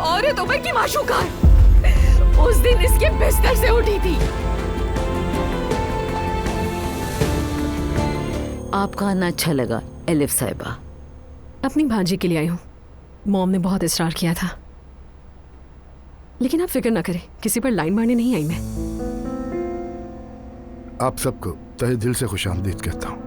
औरत उमर की माशूका है। उस दिन इसके बिस्तर से उठी थी। आपका आना अच्छा लगा एलिफ साहिबा। अपनी भांजी के लिए आई हूँ। मॉम ने बहुत इसरार किया था, लेकिन आप फिक्र ना करें, किसी पर लाइन मारने नहीं आई मैं। आप सबको तहे दिल से खुशामदीद कहता हूँ।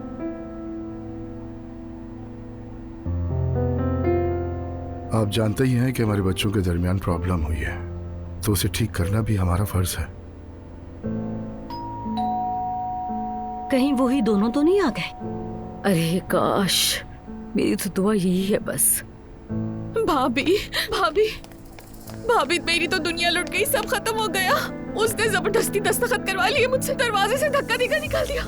आप जानते ही हैं कि हमारे बच्चों के दरमियान प्रॉब्लम हुई है, तो उसे ठीक करना भी हमारा फर्ज है। कहीं वो ही दोनों तो नहीं आ गए? अरे काश, मेरी तो दुआ यही है बस। भाभी भाभी भाभी, मेरी तो दुनिया लुट गई, सब खत्म हो गया। उसने जबरदस्ती दस्तखत करवा लिए मुझसे, दरवाजे से धक्का देकर निकाल दिया।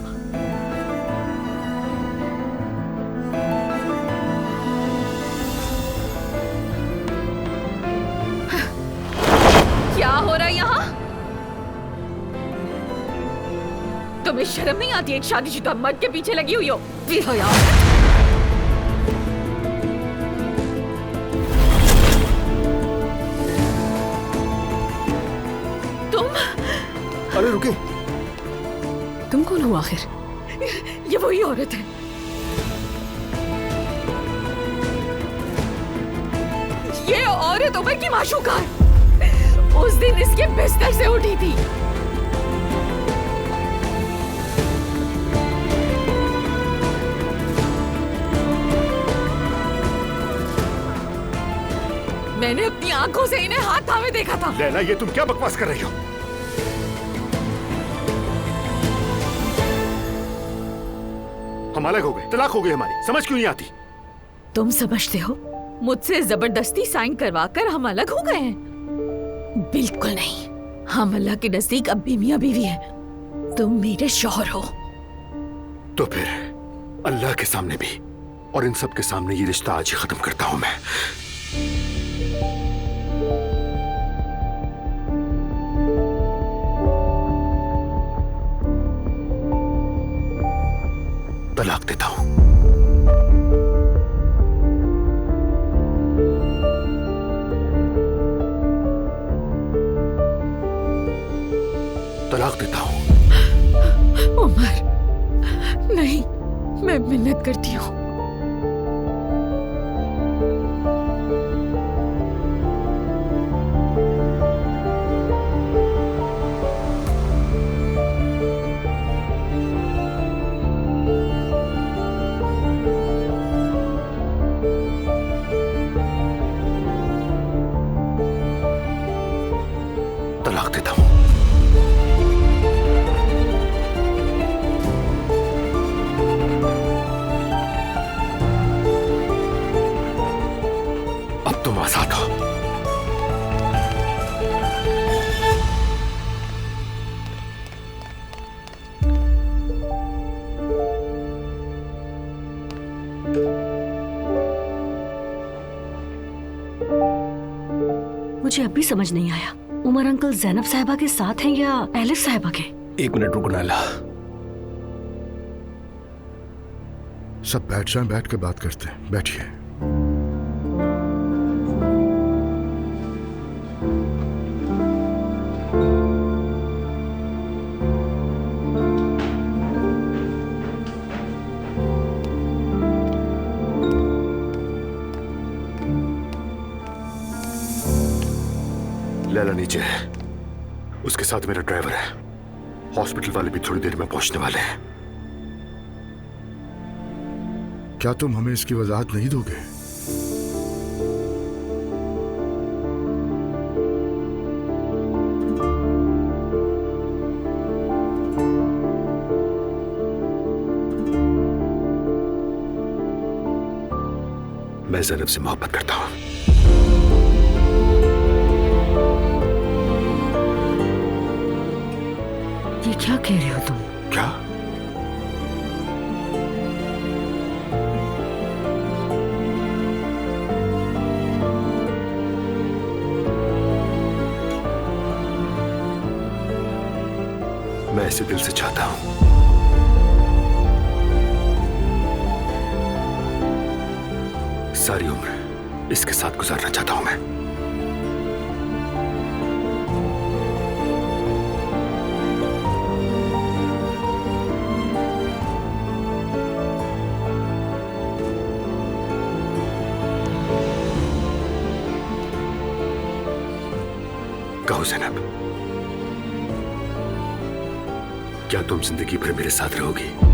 क्या हो रहा है यहाँ? तुम्हें शर्म नहीं आती? एक शादीशुदा मर्द के पीछे लगी हुई हो। अरे रुके, तुम कौन हो आखिर? ये वही औरत है। ये औरत उमर की माशूका है। उस दिन इसके बिस्तर से उठी थी। मैंने अपनी आंखों से इन्हें हाथ थामे देखा था। लैला, ये तुम क्या बकवास कर रही हो? हम अलग हो गए, तलाक हो गई हमारी, समझ क्यों नहीं आती? तुम समझते हो मुझसे जबरदस्ती साइन करवाकर हम अलग हो गए हैं? बिल्कुल नहीं। हम अल्लाह के नजदीक अब भी मियां बीवी हैं। तुम मेरे शौहर हो। तो फिर अल्लाह के सामने भी और इन सब के सामने ये रिश्ता आज ही खत्म करता हूं मैं। तलाक देता हूं। तलाक देता हूं। उमर, नहीं, मैं मिन्नत करती हूँ। तलाक देता हूं। अब तुम आजाद हो। मुझे अब भी समझ नहीं आया, उमर अंकल ज़ैनब साहिबा के साथ हैं या एलिफ साहिबा के? एक मिनट रुको नाला। सब बैठ जाएं, बैठ के बात करते हैं। बैठिए। लैला नीचे है, उसके साथ मेरा ड्राइवर है। हॉस्पिटल वाले भी थोड़ी देर में पहुंचने वाले हैं। क्या तुम हमें इसकी वजाहत नहीं दोगे? मैं ज़ैनब से मोहब्बत करता हूं। ये क्या कह रहे हो तुम? क्या? मैं इसे दिल से चाहता हूं। सारी उम्र इसके साथ गुजारना चाहता हूं मैं। कहो ज़ैनब, क्या तुम जिंदगी भर मेरे साथ रहोगी?